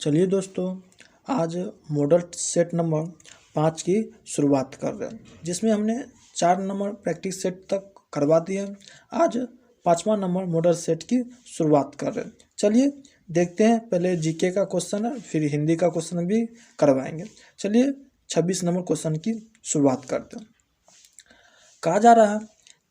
चलिए दोस्तों, आज मॉडल सेट नंबर 5 की शुरुआत कर रहे हैं, जिसमें हमने 4 नंबर प्रैक्टिस सेट तक करवा दिए। आज 5वां नंबर मॉडल सेट की शुरुआत कर रहे हैं। चलिए देखते हैं, पहले जीके का क्वेश्चन है, फिर हिंदी का क्वेश्चन भी करवाएंगे। चलिए 26 नंबर क्वेश्चन की शुरुआत करते हैं। कहा जा रहा है,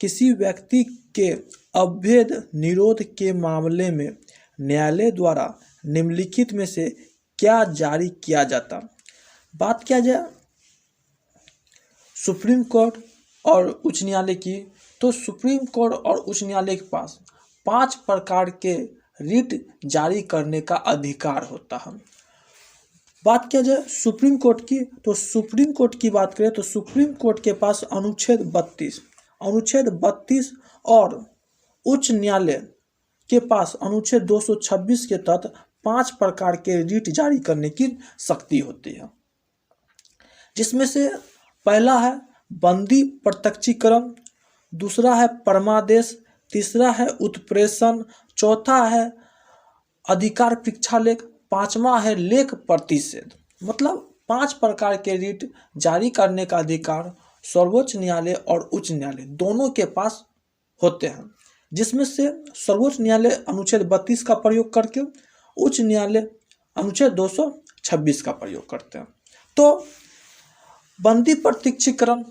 किसी व्यक्ति के अवैध निरोध के मामले में न्यायालय द्वारा निम्नलिखित में से क्या जारी किया जाता। बात किया जाए सुप्रीम कोर्ट और उच्च न्यायालय की, तो सुप्रीम कोर्ट और उच्च न्यायालय के पास 5 प्रकार के रिट जारी करने का अधिकार होता है। बात किया जाए सुप्रीम कोर्ट की, तो सुप्रीम कोर्ट की बात करें तो सुप्रीम कोर्ट के पास अनुच्छेद 32 और उच्च न्यायालय के पास अनुच्छेद 226 के तहत 5 प्रकार के रिट जारी करने की शक्ति होती है, जिसमें से पहला है बंदी प्रत्यक्षीकरण, दूसरा है परमादेश, तीसरा है उत्प्रेषण, चौथा है अधिकार परीक्षालेख, 5वां है लेख प्रतिषेध। मतलब 5 प्रकार के रिट जारी करने का अधिकार सर्वोच्च न्यायालय और उच्च न्यायालय दोनों के पास होते हैं, जिसमें से सर्वोच्च न्यायालय अनुच्छेद 32 का प्रयोग करके, उच्च न्यायालय अनुच्छेद 226 का प्रयोग करते हैं। तो बंदी प्रत्यक्षीकरण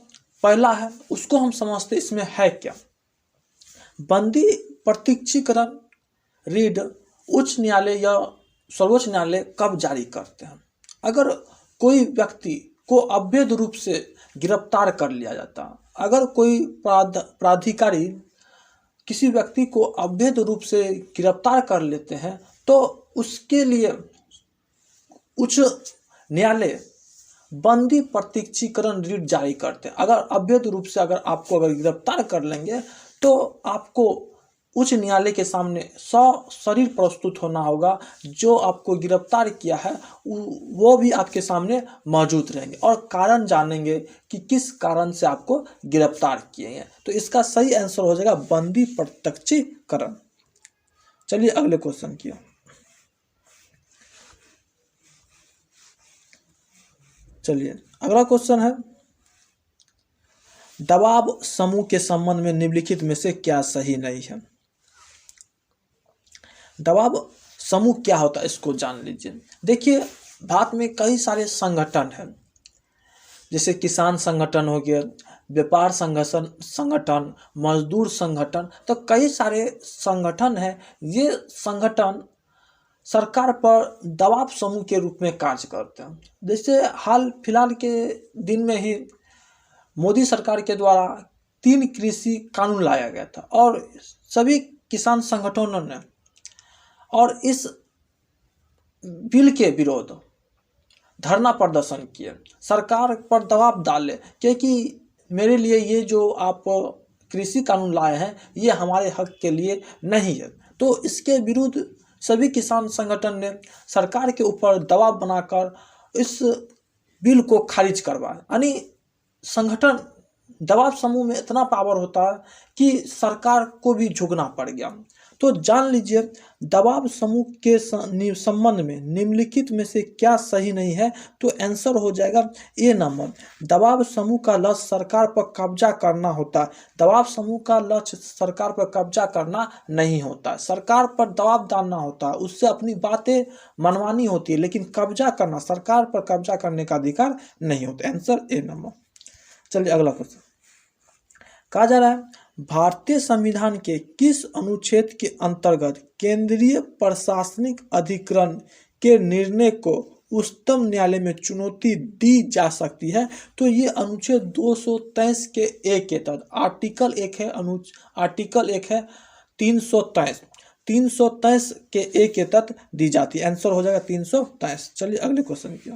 पहला है, उसको हम समझते इसमें है क्या। बंदी प्रत्यक्षीकरण रीड उच्च न्यायालय या सर्वोच्च न्यायालय कब जारी करते हैं? अगर कोई व्यक्ति को अवैध रूप से गिरफ्तार कर लिया जाता है, अगर कोई प्राधिकारी किसी व्यक्ति को अवैध रूप से गिरफ्तार कर लेते हैं, तो उसके लिए उच्च न्यायालय बंदी प्रत्यक्षीकरण रिट जारी करते हैं। अगर अवैध रूप से आपको गिरफ्तार कर लेंगे, तो आपको उच्च न्यायालय के सामने सशरीर प्रस्तुत होना होगा। जो आपको गिरफ्तार किया है वो भी आपके सामने मौजूद रहेंगे और कारण जानेंगे कि किस कारण से आपको गिरफ्तार किए हैं। तो इसका सही आंसर हो जाएगा बंदी प्रत्यक्षीकरण। चलिए अगले क्वेश्चन की। चलिए अगला क्वेश्चन है, दबाव समूह के संबंध में निम्नलिखित में से क्या सही नहीं है। दबाव समूह क्या होता है इसको जान लीजिए। देखिए, भारत में कई सारे संगठन हैं, जैसे किसान संगठन हो गया, व्यापार संगठन, मजदूर संगठन, तो कई सारे संगठन हैं। ये संगठन सरकार पर दबाव समूह के रूप में कार्य करते हैं। जैसे हाल फिलहाल के दिन में ही मोदी सरकार के द्वारा 3 कृषि कानून लाया गया था और सभी किसान संगठनों ने और इस बिल के विरोध धरना प्रदर्शन किए, सरकार पर दबाव डाले, क्योंकि मेरे लिए ये जो आप कृषि कानून लाए हैं ये हमारे हक के लिए नहीं है। तो इसके विरुद्ध सभी किसान संगठन ने सरकार के ऊपर दबाव बनाकर इस बिल को खारिज करवाया। यानी संगठन दबाव समूह में इतना पावर होता है कि सरकार को भी झुकना पड़ गया। तो जान लीजिए, दबाव समूह के संबंध में निम्नलिखित में से क्या सही नहीं है। तो आंसर हो जाएगा ए नंबर, दबाव समूह का लक्ष्य सरकार पर कब्जा करना होता है। दबाव समूह का लक्ष्य सरकार पर कब्जा करना नहीं होता है, सरकार पर दबाव डालना होता है, उससे अपनी बातें मनवानी होती है, लेकिन कब्जा करना, सरकार पर कब्जा करने का अधिकार नहीं होता। Answer A number. चलिए अगला क्वेश्चन। कहा जा रहा है, भारतीय संविधान के किस अनुच्छेद के अंतर्गत केंद्रीय प्रशासनिक अधिकरण के निर्णय को उच्चतम न्यायालय में चुनौती दी जा सकती है। तो ये अनुच्छेद 223 के ए के तहत आर्टिकल 1 है, आर्टिकल 1 है 323 के ए के तहत दी जाती है। आंसर हो जाएगा 323। चलिए अगले क्वेश्चन की।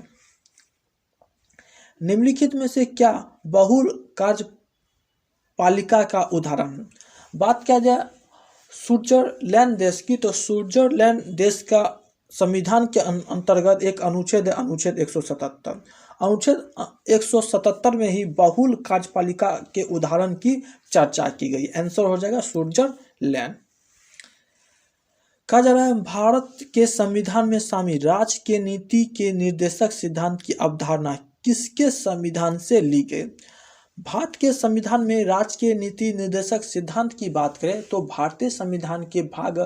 निम्नलिखित में से क्या बहुल कार्यपालिका का उदाहरण है। बात किया जाए स्विट्जरलैंड देश की, तो स्विट्जरलैंड देश का संविधान के अंतर्गत एक अनुच्छेद है, अनुच्छेद 177। अनुच्छेद 177 में ही बहुल कार्यपालिका के उदाहरण की चर्चा की गई। आंसर हो जाएगा स्विट्जरलैंड। कहा जा रहा है भारत के संविधान में शामिल राज्य के नीति के निर्देशक सिद्धांत की अवधारणा किसके संविधान से ली गई। भारत के संविधान में राज्य के नीति निर्देशक सिद्धांत की बात करें तो भारतीय संविधान के भाग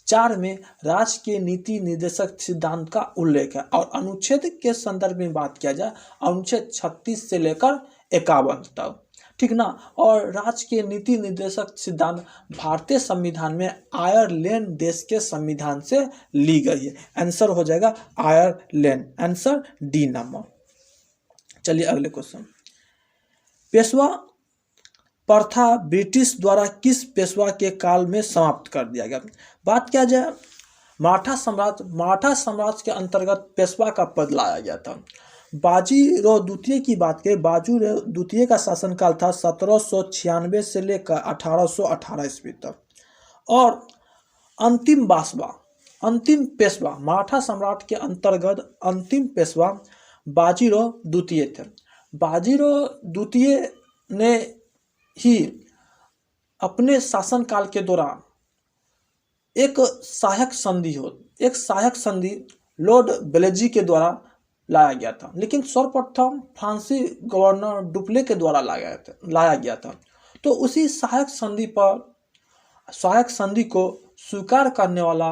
4 में राज्य के नीति निर्देशक सिद्धांत का उल्लेख है। और अनुच्छेद के संदर्भ में बात किया जाए अनुच्छेद 36 से लेकर 51 तक, ठीक ना। और राज्य के नीति निर्देशक सिद्धांत भारतीय संविधान में आयरलैंड देश के संविधान से ली गई है। आंसर हो जाएगा आयरलैंड, आंसर डी नंबर। चलिए अगले क्वेश्चन। पेशवा प्रथा ब्रिटिश द्वारा किस पेशवा के काल में समाप्त कर दिया गया। बात किया जाए मराठा साम्राज्य के अंतर्गत पेशवा का पद लाया गया था। बाजीराव द्वितीय की बात करें, बाजीराव द्वितीय का शासनकाल था 1796 से लेकर 1818 ईस्वी तक। और अंतिम पेशवा मराठा सम्राट के अंतर्गत अंतिम पेशवा बाजीराव द्वितीय थे। बाजीराव द्वितीय ने ही अपने शासनकाल के दौरान एक सहायक संधि लॉर्ड वेलेस्ली के द्वारा लाया गया था, लेकिन सर्वप्रथम फ्रांसीसी गवर्नर डुप्ले के द्वारा लाया गया था। तो उसी सहायक संधि को स्वीकार करने वाला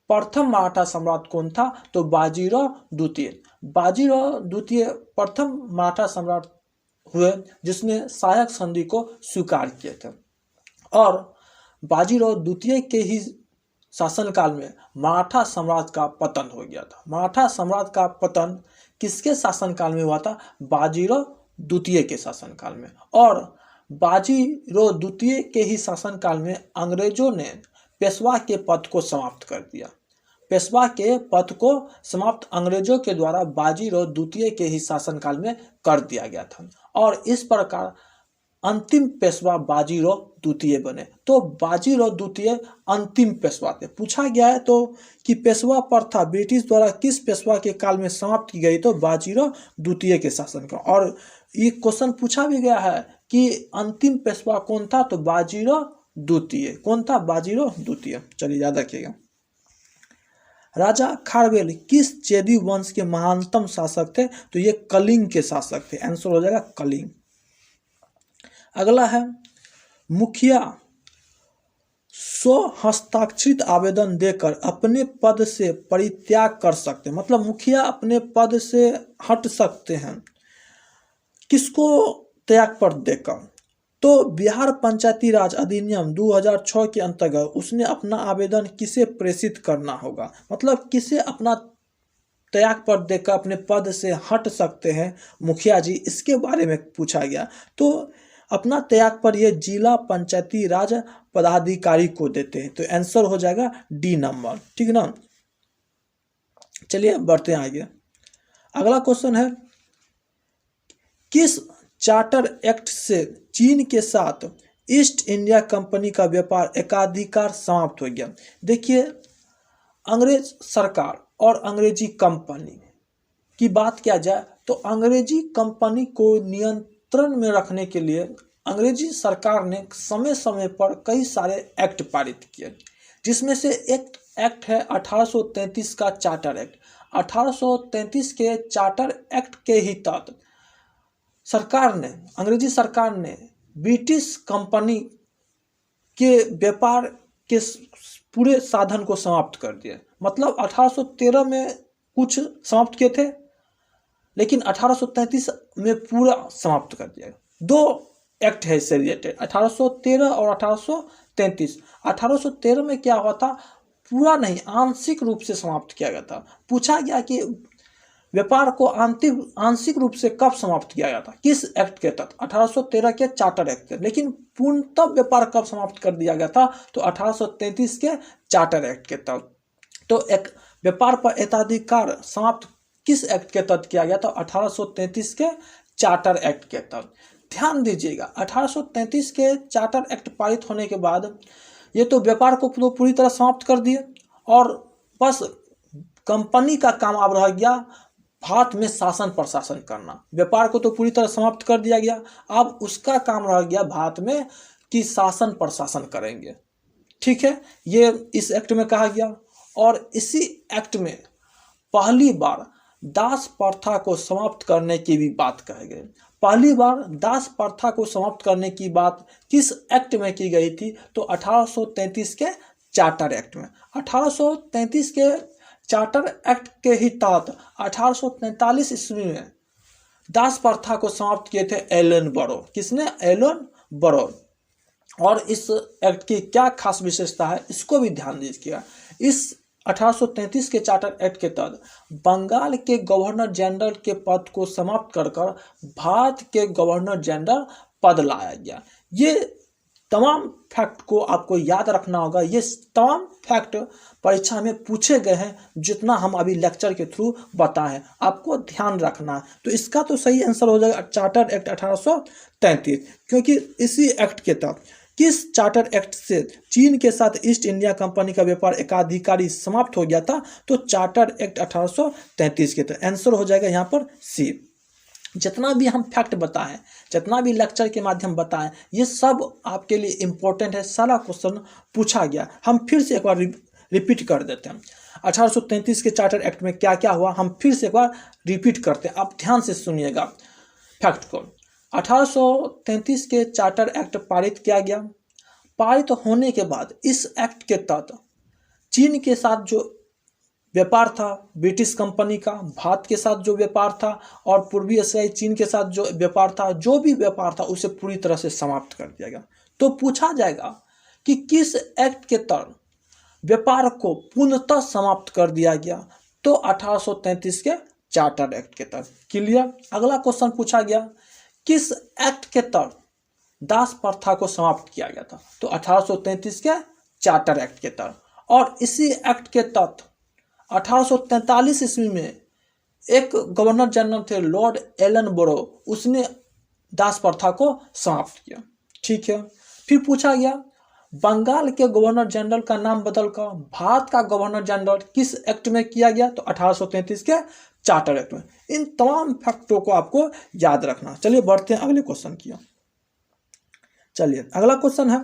प्रथम मराठा सम्राट कौन था, तो बाजीराव द्वितीय प्रथम मराठा सम्राट हुए जिसने सहायक संधि को स्वीकार किए थे। और बाजीराव द्वितीय के ही शासनकाल में मराठा साम्राज्य का पतन हो गया था। मराठा साम्राज्य का पतन किसके शासनकाल में हुआ था, बाजीराव द्वितीय के शासनकाल में। और बाजीराव द्वितीय के ही शासनकाल में अंग्रेजों ने पेशवा के पद को समाप्त कर दिया। पेशवा के पद को समाप्त अंग्रेजों के द्वारा बाजीराव द्वितीय के ही शासनकाल में कर दिया गया था। और इस प्रकार अंतिम पेशवा बाजीराव द्वितीय बने। तो बाजीराव द्वितीय अंतिम पेशवा थे। पूछा गया है तो कि पेशवा प्रथा ब्रिटिश द्वारा किस पेशवा के काल में समाप्त की गई, तो बाजीराव द्वितीय के शासनकाल। और ये क्वेश्चन पूछा भी गया है कि अंतिम पेशवा कौन था, तो बाजीराव द्वितीय। कौन था, बाजीराव द्वितीय। चलिए याद रखिएगा। राजा खारवेल किस चेदी वंश के महानतम शासक थे, तो ये कलिंग के शासक थे। आंसर हो जाएगा कलिंग। अगला है मुखिया स्वहस्ताक्षरित आवेदन देकर अपने पद से परित्याग कर सकते हैं, मतलब मुखिया अपने पद से हट सकते हैं। किसको त्याग पत्र देकर, तो बिहार पंचायती राज अधिनियम 2006 के अंतर्गत उसने अपना आवेदन किसे प्रेषित करना होगा, मतलब किसे अपना त्याग पत्र देकर अपने पद से हट सकते हैं मुखिया जी, इसके बारे में पूछा गया। तो अपना त्याग पर ये जिला पंचायती राज पदाधिकारी को देते हैं। तो आंसर हो जाएगा डी नंबर, ठीक ना। चलिए बढ़ते हैं आगे। अगला क्वेश्चन है किस चार्टर एक्ट से चीन के साथ ईस्ट इंडिया कंपनी का व्यापार एकाधिकार समाप्त हो गया। देखिए अंग्रेज सरकार और अंग्रेजी कंपनी की बात किया जाए तो अंग्रेजी कंपनी को नियंत्रण में रखने के लिए अंग्रेजी सरकार ने समय समय पर कई सारे एक्ट पारित किए, जिसमें से एक एक्ट है 1833 का चार्टर एक्ट। 1833 के चार्टर एक्ट के ही तहत अंग्रेजी सरकार ने ब्रिटिश कंपनी के व्यापार के पूरे साधन को समाप्त कर दिया। मतलब 1813 में कुछ समाप्त किए थे, लेकिन 1833 में पूरा समाप्त कर दिया। दो एक्ट है इससे रिलेटेड, 1813 और 1833। 1813 में क्या हुआ था, पूरा नहीं आंशिक रूप से समाप्त किया गया था। पूछा गया कि व्यापार को आंशिक रूप से कब समाप्त किया गया था, किस एक्ट के तहत, 1813 के चार्टर एक्ट के। लेकिन पूर्णतः व्यापार कब समाप्त कर दिया गया था, तो 1833 के चार्टर एक्ट के तहत। तो एक व्यापार पर एकाधिकार समाप्त किस एक्ट के तहत किया गया था, 1833 के चार्टर एक्ट के तहत। ध्यान दीजिएगा 1833 के चार्टर एक्ट पारित होने के बाद ये तो व्यापार को पूरी तरह समाप्त कर दिए और बस कंपनी का काम अब रह गया भारत में शासन प्रशासन करना। व्यापार को तो पूरी तरह समाप्त कर दिया गया, अब उसका काम रह गया भारत में कि शासन प्रशासन करेंगे। ठीक है, ये इस एक्ट में कहा गया। और इसी एक्ट में पहली बार दास प्रथा को समाप्त करने की भी बात कही गई। पहली बार दास प्रथा को समाप्त करने की बात किस एक्ट में की गई थी? तो 1833 के चार्टर एक्ट में। 1833 के चार्टर एक्ट के ही तहत 1843 ईस्वी में दास प्रथा को समाप्त किए थे एलन बरो। किसने? एलन बरो। और इस एक्ट की क्या खास विशेषता है इसको भी ध्यान दीजिएगा। इस 1833 के चार्टर एक्ट के तहत बंगाल के गवर्नर जनरल के पद को समाप्त कर भारत के गवर्नर जनरल पद लाया गया। ये तमाम फैक्ट को आपको याद रखना होगा। ये तमाम फैक्ट परीक्षा में पूछे गए हैं, जितना हम अभी लेक्चर के थ्रू बताएं आपको ध्यान रखना है। तो इसका तो सही आंसर हो जाएगा चार्टर एक्ट 1833, क्योंकि इसी एक्ट के तहत किस चार्टर एक्ट से चीन के साथ ईस्ट इंडिया कंपनी का व्यापार एकाधिकारी समाप्त हो गया था? तो चार्टर एक्ट 1833 के तहत। आंसर हो जाएगा यहाँ पर सी। जितना भी हम फैक्ट बताएं, जितना भी लेक्चर के माध्यम बताएं, ये सब आपके लिए इम्पोर्टेंट है। सारा क्वेश्चन पूछा गया। हम फिर से एक बार रिपीट कर देते हैं। 1833 के चार्टर एक्ट में क्या क्या हुआ, हम फिर से एक बार रिपीट करते हैं। आप ध्यान से सुनिएगा फैक्ट को। 1833 के चार्टर एक्ट पारित किया गया। पारित होने के बाद इस एक्ट के तहत चीन के साथ जो व्यापार था ब्रिटिश कंपनी का, भारत के साथ जो व्यापार था और पूर्वी एशियाई चीन के साथ जो व्यापार था, जो भी व्यापार था उसे पूरी तरह से समाप्त कर दिया गया। तो पूछा जाएगा कि किस एक्ट के तहत व्यापार को पूर्णतः समाप्त कर दिया गया? तो 1833 के चार्टर एक्ट के तहत। क्लियर? अगला क्वेश्चन पूछा गया किस एक्ट के तहत दास प्रथा को समाप्त किया गया था? तो 1833 के चार्टर एक्ट के तहत। और इसी एक्ट के तहत 1843 ईस्वी में एक गवर्नर जनरल थे लॉर्ड एलन बोरो, उसने दास प्रथा को समाप्त किया। ठीक है। फिर पूछा गया बंगाल के गवर्नर जनरल का नाम बदलकर भारत का गवर्नर जनरल किस एक्ट में किया गया? तो 1833 के चार्टर एक्ट में। इन तमाम फैक्टों को आपको याद रखना। चलिए बढ़ते हैं अगले क्वेश्चन की। चलिए अगला क्वेश्चन है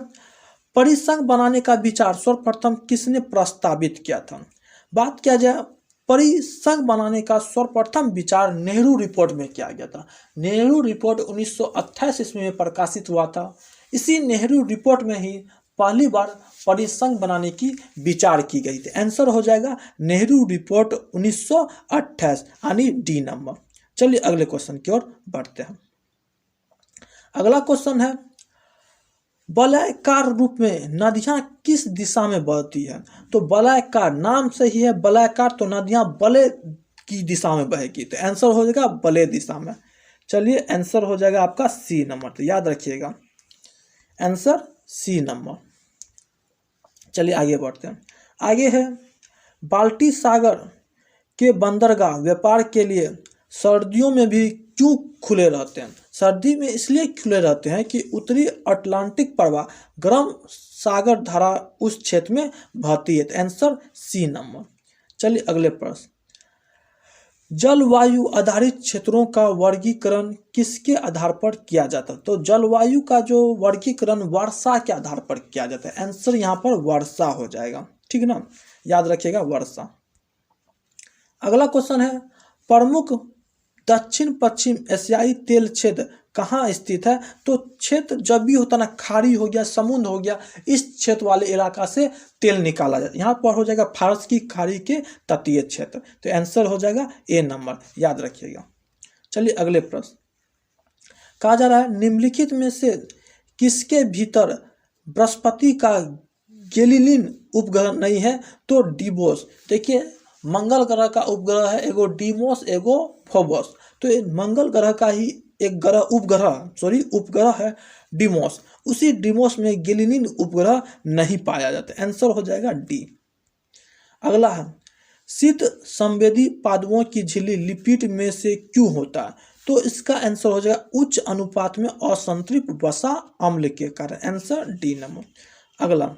परिसंघ बनाने का विचार सर्वप्रथम किसने प्रस्तावित किया था? बात किया जाए परिसंघ बनाने का सर्वप्रथम विचार नेहरू रिपोर्ट में किया गया था। नेहरू रिपोर्ट 1928 ईस्वी में प्रकाशित हुआ था। इसी नेहरू रिपोर्ट में ही पहली बार परिसंघ बनाने की विचार की गई थी। आंसर हो जाएगा नेहरू रिपोर्ट 1928 यानी डी नंबर। चलिए अगले क्वेश्चन की ओर बढ़ते हैं। अगला क्वेश्चन है वलयाकार रूप में नदियां किस दिशा में बहती है? तो वलयाकार नाम से ही है वलयाकार, तो नदियां वलय की दिशा में बहेगी। तो आंसर हो जाएगा वलय दिशा में। चलिए आंसर हो जाएगा आपका सी नंबर। तो याद रखिएगा आंसर सी नंबर। चलिए आगे बढ़ते हैं। आगे है बाल्टी सागर के बंदरगाह व्यापार के लिए सर्दियों में भी क्यों खुले रहते हैं? सर्दी में इसलिए खुले रहते हैं कि उत्तरी अटलांटिक प्रवाह गर्म सागर धारा उस क्षेत्र में बहती है। तो आंसर सी नंबर। चलिए अगले प्रश्न जलवायु आधारित क्षेत्रों का वर्गीकरण किसके आधार पर किया जाता है? तो जलवायु का जो वर्गीकरण वर्षा के आधार पर किया जाता है। आंसर यहाँ पर वर्षा हो जाएगा। ठीक ना, याद रखिएगा वर्षा। अगला क्वेश्चन है प्रमुख दक्षिण पश्चिम एशियाई तेल क्षेत्र कहाँ स्थित है? तो क्षेत्र जब भी होता ना खाड़ी हो गया, समुद्र हो गया, इस क्षेत्र वाले इलाका से तेल निकाला जाता है। यहाँ पर हो जाएगा फारस की खाड़ी के तटीय क्षेत्र। तो आंसर हो जाएगा ए नंबर, याद रखिएगा। चलिए अगले प्रश्न कहा जा रहा है निम्नलिखित में से किसके भीतर बृहस्पति का गैलीलियन उपग्रह नहीं है? तो डिमोस। देखिए मंगल ग्रह का उपग्रह है एगो डिमोस एगो फोबोस। तो ये मंगल ग्रह का ही एक ग्रह उपग्रह है डिमोस। उसी डिमोस में गैलीलियन उपग्रह नहीं पाया जाता। आंसर हो जाएगा डी। अगला है शीत संवेदी पादपों की झिल्ली लिपिड में से क्यों होता है? तो इसका आंसर हो जाएगा उच्च अनुपात में असंतृप्त वसा अम्ल के कारण। Answer D number. अगला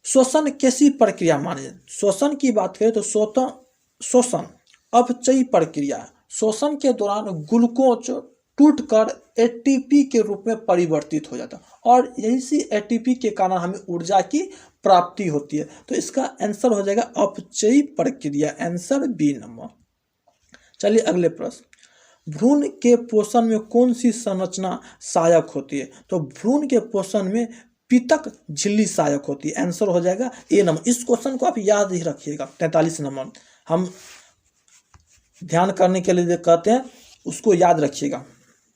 श्वसन कैसी प्रक्रिया माने? श्वसन की बात करें तो श्वसन अपचयी प्रक्रिया। श्वसन के दौरान ग्लूकोज टूटकर एटीपी के रूप में परिवर्तित हो जाता है और यही सी एटीपी के कारण हमें ऊर्जा की प्राप्ति होती है। तो इसका आंसर हो जाएगा अपचयी प्रक्रिया, आंसर बी नंबर। चलिए अगले प्रश्न, भ्रूण के पोषण में कौन सी संरचना सहायक होती है? तो भ्रूण के पोषण में पितक झिल्ली सहायक होती है, आंसर हो जाएगा ए नंबर। इस क्वेश्चन को आप याद ही रखिएगा, 43 नंबर हम ध्यान करने के लिए कहते हैं, उसको याद रखिएगा,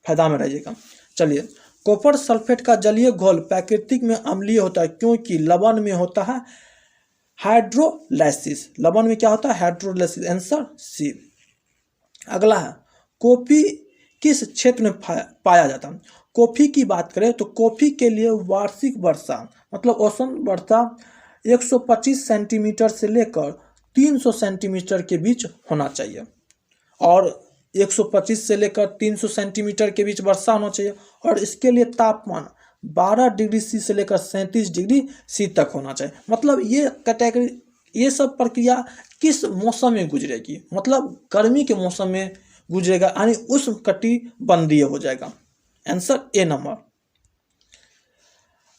फायदा में रहिएगा। चलिए, कॉपर सल्फेट का जलीय घोल प्राकृतिक में अम्लीय होता है क्योंकि लवण में होता है हाइड्रोलाइसिस। लवण में क्या होता है? Hydrolysis, answer C. अगला है, कॉफी किस क्षेत्र में पाया जाता है? कॉफी की बात करें तो कॉफी के लिए वार्षिक वर्षा मतलब औसत वर्षा 125 सेंटीमीटर से लेकर 300 सेंटीमीटर के बीच होना चाहिए और 125 से लेकर 300 सेंटीमीटर के बीच वर्षा होना चाहिए और इसके लिए तापमान 12 डिग्री सी से लेकर 37 डिग्री सी तक होना चाहिए। मतलब ये कैटेगरी, ये सब प्रक्रिया किस मौसम में गुजरेगी? मतलब गर्मी के मौसम में गुजरेगा, यानी उष्णकटिबंधीय हो जाएगा, आंसर ए नंबर।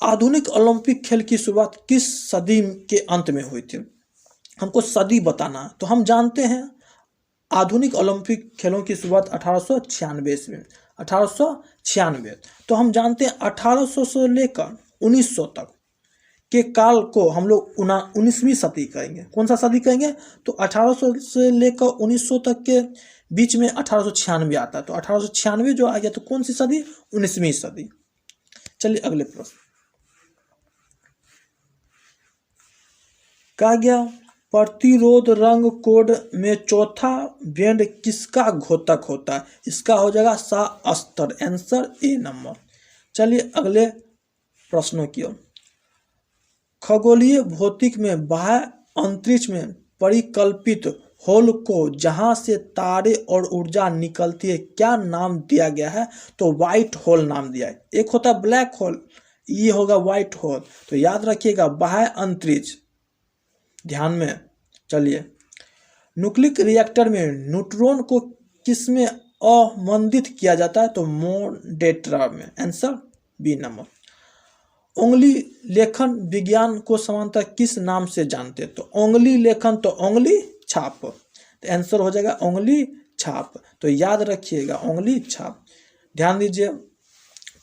आधुनिक ओलंपिक खेल की शुरुआत किस सदी के अंत में हुई थी? हमको सदी बताना है। तो हम जानते हैं आधुनिक ओलंपिक खेलों की शुरुआत 1896 में, 1896। तो हम जानते हैं 1800 से लेकर 1900 तक के काल को हम लोग 19वीं सदी कहेंगे। कौन सा सदी कहेंगे? तो 1800 से लेकर 1900 तक के बीच में 1896 आता है। तो 1896 जो आ गया तो कौन सी सदी? 19वीं सदी। चलिए अगले प्रश्न, कहा गया प्रतिरोध रंग कोड में चौथा बैंड किसका घोतक होता है? इसका हो जाएगा सा अस्तर, आंसर ए नंबर। चलिए अगले प्रश्नों की ओर, खगोलीय भौतिक में बाह्य अंतरिक्ष में परिकल्पित होल को जहां से तारे और ऊर्जा निकलती है क्या नाम दिया गया है? तो व्हाइट होल नाम दिया है। एक होता है ब्लैक होल, ये होगा व्हाइट होल। तो याद रखिएगा बाह्य अंतरिक्ष, ध्यान में। चलिए, न्यूक्लिक रिएक्टर में न्यूट्रॉन को किसमें अवमंदित किया जाता है? तो मॉडरेटर में, आंसर बी नंबर। उंगली लेखन विज्ञान को सामान्यतः किस नाम से जानते हैं? तो उंगली लेखन तो उंगली छाप, तो आंसर हो जाएगा उंगली छाप। तो याद रखिएगा उंगली छाप। ध्यान दीजिए,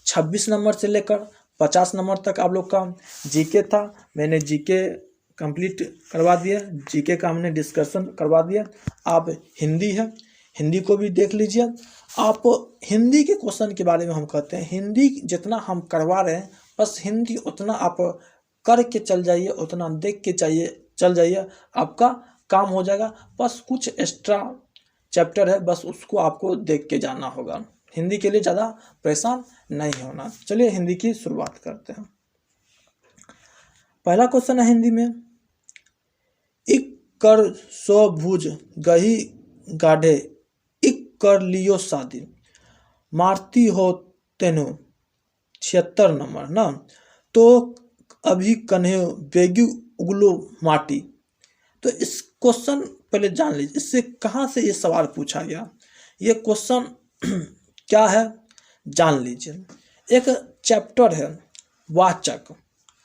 26 नंबर से लेकर 50 नंबर तक आप लोग का जीके था। मैंने जीके कंप्लीट करवा दिया, जीके का हमने डिस्कशन करवा दिया। आप हिंदी है, हिंदी को भी देख लीजिए। आप हिंदी के क्वेश्चन के बारे में हम कहते हैं, हिंदी जितना हम करवा रहे हैं बस हिंदी उतना आप करके चल जाइए, उतना देख के चल जाइए, आपका काम हो जाएगा। बस कुछ एक्स्ट्रा चैप्टर है, बस उसको आपको देख के जाना होगा। हिंदी के लिए ज़्यादा परेशान नहीं होना। चलिए हिंदी की शुरुआत करते हैं। पहला क्वेश्चन है हिंदी में, इक कर सो भुज गही गाढ़े, इक कर लियो शादी, मारती हो तेनो, 76 नंबर ना। तो अभी कन्हे बेगी उगलो माटी। तो इस क्वेश्चन पहले जान लीजिए, इससे कहाँ से ये सवाल पूछा गया, ये क्वेश्चन क्या है जान लीजिए। एक चैप्टर है वाचक,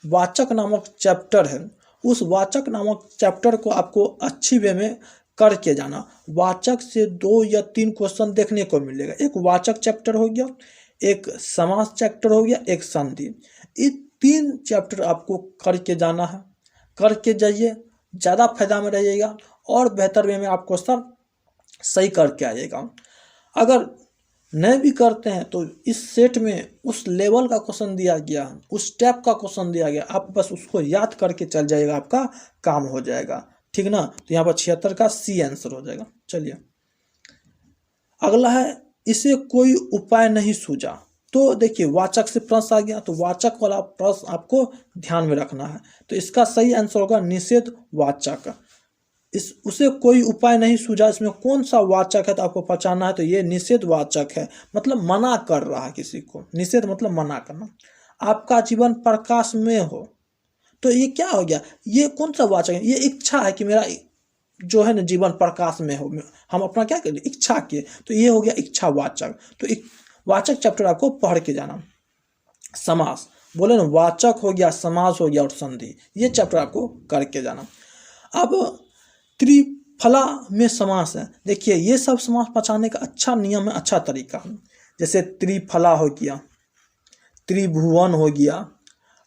वाचक नामक चैप्टर है। उस वाचक नामक चैप्टर को आपको अच्छी वे में करके जाना। वाचक से 2 या 3 क्वेश्चन देखने को मिलेगा। एक वाचक चैप्टर हो गया, एक समास चैप्टर हो गया, एक संधि। ये 3 चैप्टर आपको करके जाना है। करके जाइए, ज़्यादा फायदा में रहिएगा और बेहतर वे में आप क्वेश्चन सही करके आइएगा। अगर नहीं भी करते हैं तो इस सेट में उस लेवल का क्वेश्चन दिया गया, उस टाइप का क्वेश्चन दिया गया, आप बस उसको याद करके चल जाइएगा, आपका काम हो जाएगा, ठीक ना। तो यहाँ पर 76 का सी आंसर हो जाएगा। चलिए अगला है, इसे कोई उपाय नहीं सूझा। तो देखिए वाचक से प्रश्न आ गया, तो वाचक वाला प्रश्न आपको ध्यान में रखना है। तो इसका सही आंसर होगा निषेध वाचक। उसे कोई उपाय नहीं सूझा, इसमें कौन सा वाचक है तो आपको पहचानना है। तो ये निषेध वाचक है, मतलब मना कर रहा है किसी को। निषेध मतलब मना करना। आपका जीवन प्रकाश में हो, तो ये क्या हो गया, ये कौन सा वाचक है? ये इच्छा है कि मेरा जो है ना जीवन प्रकाश में हो, हम अपना क्या करें, इच्छा के। तो ये हो गया इच्छा वाचक। तो वाचक चैप्टर आपको पढ़ के जाना। समास बोले ना, वाचक हो गया, समास हो गया और संधि, ये चैप्टर आपको करके जाना। अब त्रिफला में समास है, देखिए ये सब समास पहचानने का अच्छा नियम है, अच्छा तरीका है। जैसे त्रिफला हो गया, त्रिभुवन हो गया,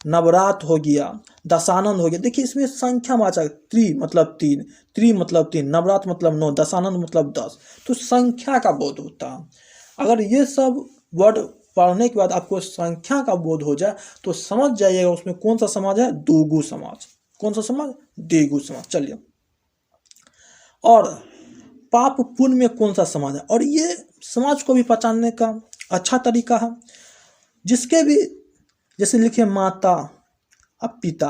नवरात हो गया, दशानंद हो गया। देखिए इसमें संख्यावाचक, त्रि मतलब तीन, त्रि मतलब तीन, नवरात मतलब 9, दशानंद मतलब 10, तो संख्या का बोध होता है। अगर ये सब वर्ड पढ़ने के बाद आपको संख्या का बोध हो जाए तो समझ जाइएगा उसमें कौन सा समाज है, द्विगु समाज। कौन सा समाज, द्विगु समाज। चलिए, और पाप पुण्य में कौन सा समाज है, और ये समाज को भी पहचानने का अच्छा तरीका है। जिसके भी जैसे लिखे माता अब पिता,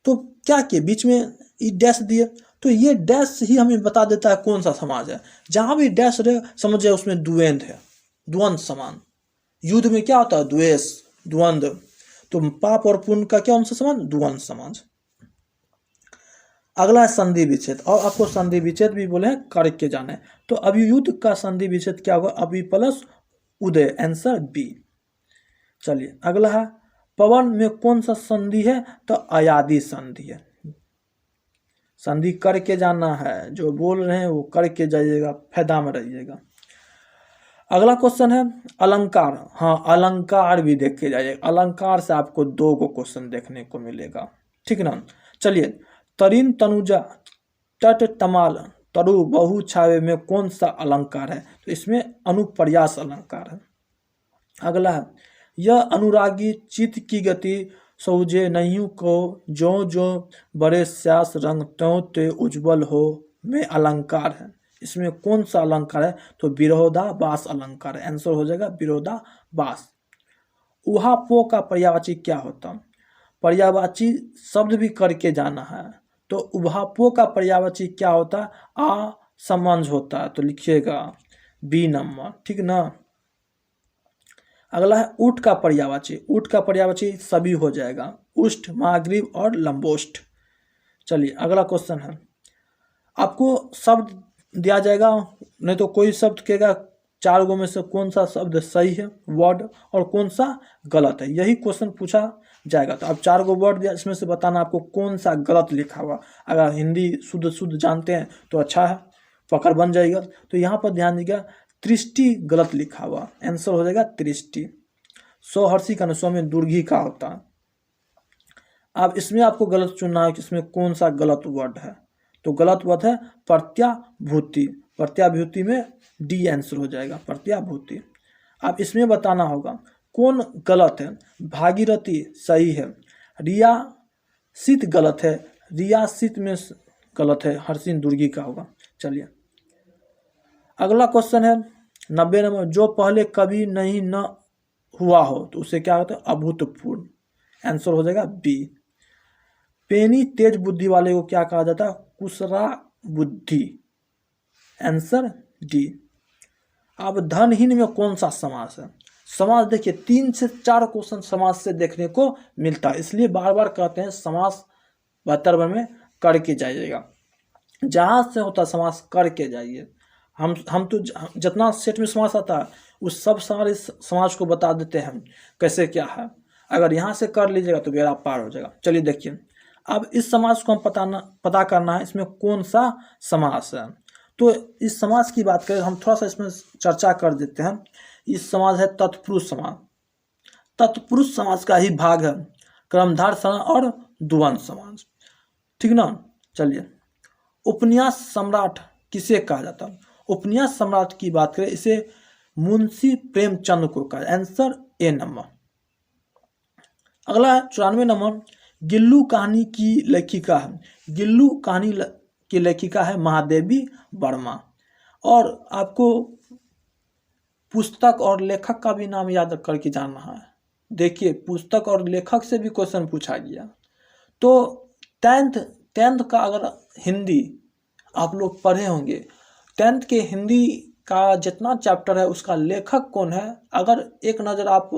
तो क्या किए, बीच में ये डैश दिए, तो ये डैश ही हमें बता देता है कौन सा समाज है। जहाँ भी डैश रहे समझ जाए उसमें द्वंद्व है, द्वंद्व समान। युद्ध में क्या होता है, द्वेष, द्वंद्व। तो पाप और पुण्य का क्या उनसे समान, द्वंद्व समाज। अगला है संधि विच्छेद, और आपको संधि विच्छेद भी बोले हैं करके जाने। तो अभियुद्ध का संधि विच्छेद क्या होगा, अभी प्लस उदय, आंसर बी। चलिए अगला है पवन में कौन सा संधि है, तो अयादि संधि है। संधि करके जाना है, जो बोल रहे हैं वो करके जाइएगा, फायदा में रहिएगा। अगला क्वेश्चन है अलंकार। हाँ, अलंकार भी देख के जाइए, अलंकार से आपको 2 क्वेश्चन देखने को मिलेगा, ठीक ना। चलिए, तरीन तनुजा तट तमाल तरु बहु छावे में कौन सा अलंकार है, तो इसमें अनुप्रयास अलंकार है। अगला है यह अनुरागी चित्त की गति सौजे नहीं को जो जो बड़े श्यास रंग त्यों ते उज्जवल हो में अलंकार है। इसमें कौन सा अलंकार है, तो विरोधाभास अलंकार है, आंसर हो जाएगा विरोधाभास। उहापो का पर्यायवाची क्या होता, पर्यायवाची शब्द भी करके जाना है। तो उहापो का पर्यायवाची क्या होता है, असमंज होता है, तो लिखिएगा बी नंबर, ठीक ना। अगला है ऊट का पर्यायवाची, ऊट का पर्यायवाची सभी हो जाएगा, उष्ट, महाग्रीव और लंबोष्ट। चलिए अगला क्वेश्चन है, आपको शब्द दिया जाएगा, नहीं तो कोई शब्द कहेगा 4 गो में से कौन सा शब्द सही है वर्ड और कौन सा गलत है, यही क्वेश्चन पूछा जाएगा। तो अब 4 गो वर्ड दिया, इसमें से बताना आपको कौन सा गलत लिखा हुआ। अगर हिंदी शुद्ध जानते हैं तो अच्छा है, पकड़ बन जाएगा। तो यहाँ पर ध्यान दीजिएगा, दृष्टि गलत लिखा हुआ, आंसर हो जाएगा दृष्टि। सोहर्षि का स्व में दुर्घी का होता है। अब इसमें आपको गलत चुनना है कि इसमें कौन सा गलत वर्ड है, तो गलत वर्ड है प्रत्याभूति, प्रत्याभूति में डी आंसर हो जाएगा, प्रत्याभूति। अब इसमें बताना होगा कौन गलत है, भागीरथी सही है, रियासित गलत है, रियासित में गलत है, हर्षिन दुर्गी का होगा। चलिए अगला क्वेश्चन है 90 नंबर, जो पहले कभी नहीं न हुआ हो तो उसे क्या होता है, अभूतपूर्व, आंसर हो जाएगा बी। पेनी तेज बुद्धि वाले को क्या कहा जाता है, कुशरा बुद्धि, आंसर डी। अब धनहीन में कौन सा समास है, समास देखिए 3 से 4 क्वेश्चन समास से देखने को मिलता है, इसलिए बार बार कहते हैं समास 72 में करके जाइएगा, जहाँ से होता समास करके जाइए। हम तो जितना सेट में समास आता है उस सब सारे समाज को बता देते हैं कैसे क्या है, अगर यहाँ से कर लीजिएगा तो बेड़ा पार हो जाएगा। चलिए देखिए, अब इस समास को हम पता करना है इसमें कौन सा समास है। तो इस समास की बात करें, हम थोड़ा सा इसमें चर्चा कर देते हैं। इस समास है तत्पुरुष समास, तत्पुरुष समास का ही भाग है कर्मधार समास और द्वंद्व समास, ठीक ना। चलिए, उपन्यास सम्राट किसे कहा जाता है, उपन्यास सम्राट की बात करें इसे मुंशी प्रेमचंद को कहा, आंसर ए नंबर। अगला है 94 नंबर, गिल्लू कहानी की लेखिका है, गिल्लू कहानी की लेखिका है महादेवी वर्मा। और आपको पुस्तक और लेखक का भी नाम याद करके जानना है। देखिए पुस्तक और लेखक से भी क्वेश्चन पूछा गया। तो 10th का अगर हिंदी आप लोग पढ़े होंगे, 10th के हिंदी का जितना चैप्टर है उसका लेखक कौन है, अगर एक नज़र आप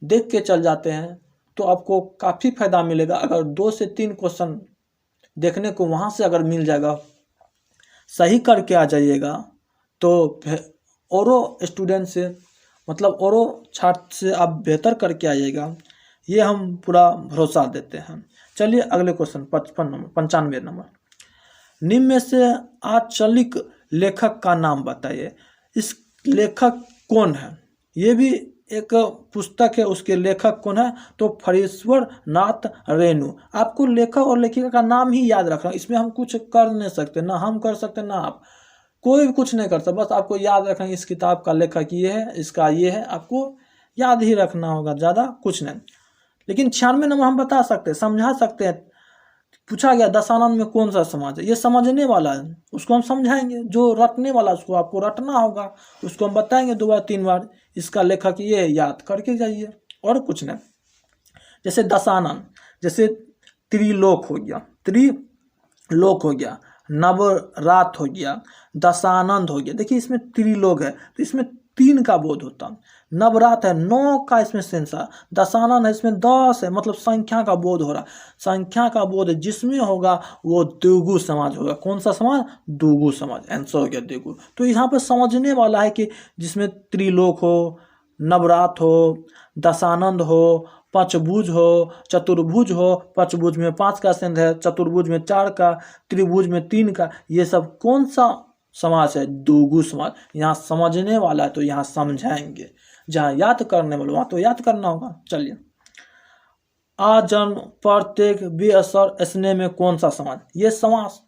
देख के चल जाते हैं तो आपको काफ़ी फायदा मिलेगा। अगर 2 से 3 क्वेश्चन देखने को वहाँ से अगर मिल जाएगा, सही करके आ जाइएगा, तो औरों स्टूडेंट से मतलब औरों छात्र से आप बेहतर करके आइएगा, ये हम पूरा भरोसा देते हैं। चलिए अगले क्वेश्चन 95 नंबर। निम्न में से आंचलिक लेखक का नाम बताइए। इस लेखक कौन है? ये भी एक पुस्तक है, उसके लेखक कौन है? तो फणीश्वर नाथ रेणु। आपको लेखक और लेखिका का नाम ही याद रखना, इसमें हम कुछ कर नहीं सकते, ना हम कर सकते ना आप, कोई भी कुछ नहीं कर सकता। बस आपको याद रखना इस किताब का लेखक ये है, इसका ये है, आपको याद ही रखना होगा, ज़्यादा कुछ नहीं। लेकिन 96 नंबर हम बता सकते हैं, समझा सकते हैं। पूछा गया दशानन में कौन सा समाज है, ये समझने वाला है, उसको हम समझाएंगे। जो रटने वाला उसको आपको रटना होगा, उसको हम बताएंगे 2 बार 3 बार, इसका लेखक ये, याद करके जाइए, और कुछ नहीं। जैसे दशानन, जैसे त्रिलोक हो गया, त्रिलोक हो गया, नवरात हो गया, दशानंद हो गया। देखिए इसमें त्रिलोक है तो इसमें 3 का बोध होता, नवरात है 9 का इसमें सेंस है, दशानन है इसमें 10 है, मतलब संख्या का बोध हो रहा। संख्या का बोध जिसमें होगा वो द्विगु समाज होगा। कौन सा समाज? द्विगु समाज। आंसर हो गया द्विगु। तो यहाँ पर समझने वाला है कि जिसमें त्रिलोक हो, नवरात हो, दशानंद हो, पंचभुज हो, चतुर्भुज हो, पंचभुज में 5 का सेंध है, चतुर्भुज में 4 का, त्रिभुज में 3 का, ये सब कौन सा समास है? द्विगु समास। यहाँ समझने वाला है तो यहाँ समझाएंगे, जहाँ याद करने वाला वहाँ तो याद करना होगा। चलिए, आजन्म, प्रत्येक, बेअसर, स्नेह में कौन सा समास? ये समास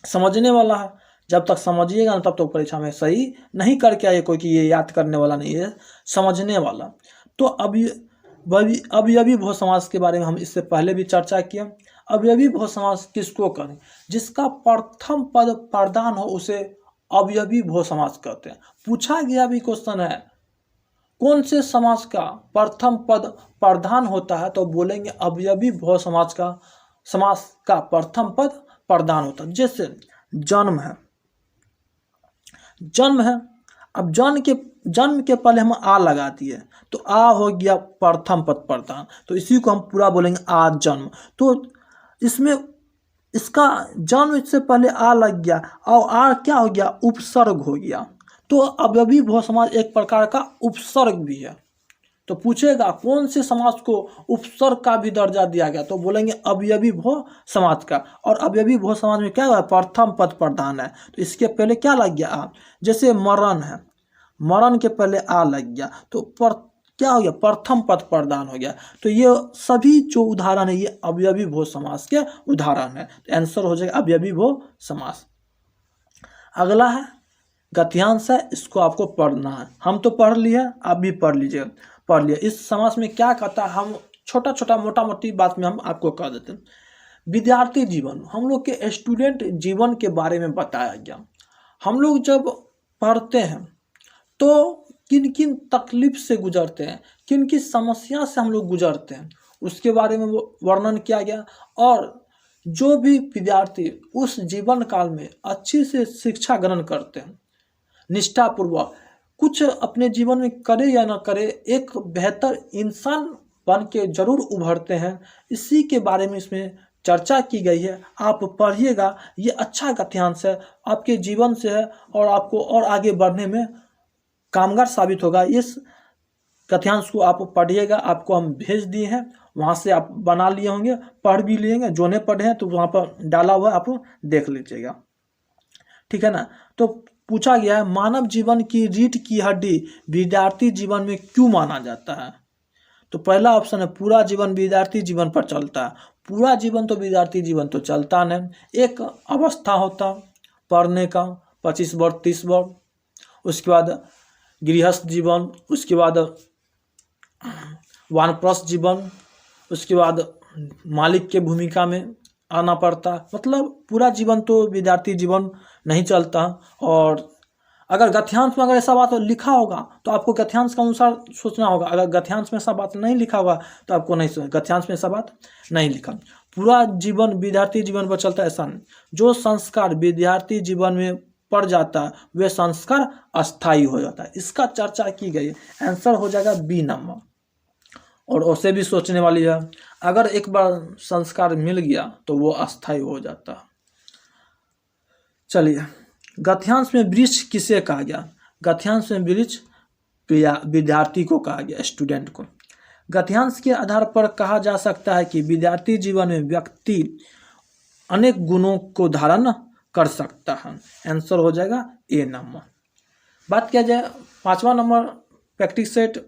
समझने वाला है। जब तक समझिएगा ना तब तक परीक्षा में सही नहीं करके आइए कोई कि ये याद करने वाला नहीं है, समझने वाला। तो अवयवी बहु समास के बारे में हम इससे पहले भी चर्चा किया। अवयवी बहु समास किसको करें? जिसका प्रथम पद प्रधान हो उसे अवयवी बहु समास कहते हैं। पूछा गया भी क्वेश्चन है, कौन से समास का प्रथम पद प्रधान होता है? तो बोलेंगे अवयवी बहु समास का प्रथम पद प्रधान होता है। जैसे जन्म है, जन्म है, अब जन्म के पहले हम आ लगा दिए तो आ हो गया प्रथम पद प्रधान, तो इसी को हम पूरा बोलेंगे आ जन्म। तो इसमें इसका जन्म इससे पहले आ लग गया और आ क्या हो गया? उपसर्ग हो गया। तो अवयवी बहु समास एक प्रकार का उपसर्ग भी है। तो पूछेगा कौन से समास को उपसर्ग का भी दर्जा दिया गया? तो बोलेंगे अवयवी बहु समास का। और अवयवी बहु समास में क्या है? प्रथम पद प्रधान है, तो इसके पहले क्या लग गया? आ। जैसे मरण है, मरण के पहले आ लग गया तो क्या हो गया? प्रथम पद प्रधान हो गया। तो ये सभी जो उदाहरण है ये अवयवी बहु समास के उदाहरण है। तो आंसर हो जाएगा अवयवी बहु समास। अगला है गद्यांश है, इसको आपको पढ़ना है। हम तो पढ़ लिए, आप भी पढ़ लीजिए, पढ़ लिया। इस समास में क्या कहता है हम छोटा छोटा मोटा मोटी बात में हम आपको कह देते हैं। विद्यार्थी जीवन, हम लोग के स्टूडेंट जीवन के बारे में बताया गया। हम लोग जब पढ़ते हैं तो किन किन तकलीफ से गुजरते हैं, किन किन समस्या से हम लोग गुजरते हैं, उसके बारे में वर्णन किया गया। और जो भी विद्यार्थी उस जीवन काल में अच्छी से शिक्षा ग्रहण करते हैं, निष्ठापूर्वक कुछ अपने जीवन में करे या ना करे, एक बेहतर इंसान बन के जरूर उभरते हैं, इसी के बारे में इसमें चर्चा की गई है। आप पढ़िएगा, ये अच्छा गद्यांश है, आपके जीवन से है और आपको और आगे बढ़ने में कामगार साबित होगा। इस गद्यांश को आप पढ़िएगा, आपको हम भेज दिए हैं, वहाँ से आप बना लिए होंगे, पढ़ भी लेंगे। जो नहीं पढ़े हैं तो वहाँ पर डाला हुआ है, आप देख लीजिएगा, ठीक है ना। तो पूछा गया है मानव जीवन की रीढ़ की हड्डी विद्यार्थी जीवन में क्यों माना जाता है? तो पहला ऑप्शन है पूरा जीवन विद्यार्थी जीवन पर चलता है। पूरा जीवन तो विद्यार्थी जीवन तो चलता नहीं, एक अवस्था होता पढ़ने का 25 वर्ष 30 वर्ष, उसके बाद गृहस्थ जीवन, उसके बाद वानप्रस्थ जीवन, उसके बाद मालिक के भूमिका में आना पड़ता। मतलब पूरा जीवन तो विद्यार्थी जीवन नहीं चलता। और अगर गद्यांश में अगर ऐसा बात लिखा होगा तो आपको गद्यांश के अनुसार सोचना होगा। अगर गद्यांश में ऐसा बात नहीं लिखा होगा तो आपको नहीं सोचना, गद्यांश में ऐसा बात नहीं लिखा। पूरा जीवन विद्यार्थी जीवन पर चलता है ऐसा नहीं। जो संस्कार विद्यार्थी जीवन में पड़ जाता है वे संस्कार अस्थायी हो जाता है। इसका चर्चा की गई है, आंसर हो जाएगा बी नंबर। और उसे भी सोचने वाली है, अगर एक बार संस्कार मिल गया तो वो अस्थायी हो जाता है। चलिए, गद्यांश में वृक्ष किसे कहा गया? गद्यांश में वृक्ष विद्यार्थी को कहा गया, स्टूडेंट को। गद्यांश के आधार पर कहा जा सकता है कि विद्यार्थी जीवन में व्यक्ति अनेक गुणों को धारण कर सकता है। आंसर हो जाएगा ए नंबर। बात किया जाए 5वां नंबर प्रैक्टिस सेट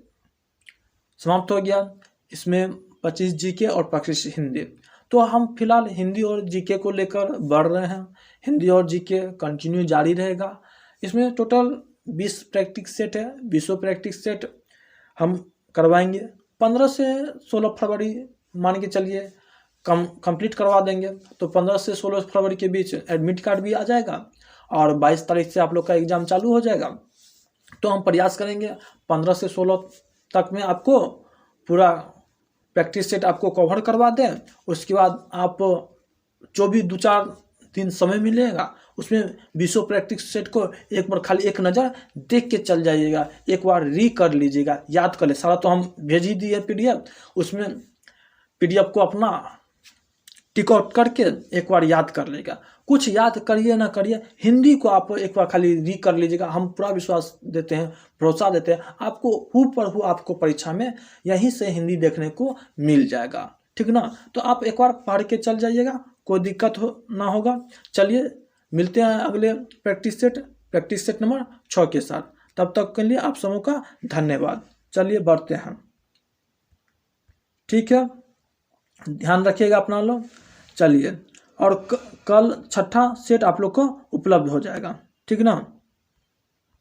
समाप्त हो गया। इसमें 25 जीके और 25 हिंदी। तो हम फिलहाल हिंदी और जीके को लेकर बढ़ रहे हैं। हिंदी और जीके कंटिन्यू जारी रहेगा। इसमें टोटल 20 प्रैक्टिस सेट है। 20 प्रैक्टिस सेट हम करवाएंगे। 15 से 16 फरवरी मान के चलिए कंप्लीट करवा देंगे। तो 15 से 16 फरवरी के बीच एडमिट कार्ड भी आ जाएगा और 22 तारीख से आप लोग का एग्ज़ाम चालू हो जाएगा। तो हम प्रयास करेंगे 15 से 16 तक में आपको पूरा प्रैक्टिस सेट आपको कवर करवा दें। उसके बाद आप जो भी 2-4 दिन समय मिलेगा उसमें 20 प्रैक्टिस सेट को एक बार खाली एक नज़र देख के चल जाइएगा, एक बार री कर लीजिएगा, याद कर ले। सारा तो हम भेज ही दिए PDF, उसमें PDF को अपना टिक आउट करके एक बार याद कर लेगा। कुछ याद करिए ना करिए, हिंदी को आप एक बार खाली री कर लीजिएगा। हम पूरा विश्वास देते हैं, भरोसा देते हैं आपको, हू पर हू आपको परीक्षा में यहीं से हिंदी देखने को मिल जाएगा, ठीक ना। तो आप एक बार पढ़ के चल जाइएगा, कोई दिक्कत ना होगा। चलिए मिलते हैं अगले प्रैक्टिस सेट नंबर 6 के साथ। तब तक के लिए आप सबों का धन्यवाद। चलिए बढ़ते हैं, ठीक है, ध्यान रखिएगा अपना लोग। चलिए, और कल 6ठा सेट आप लोग को उपलब्ध हो जाएगा, ठीक ना।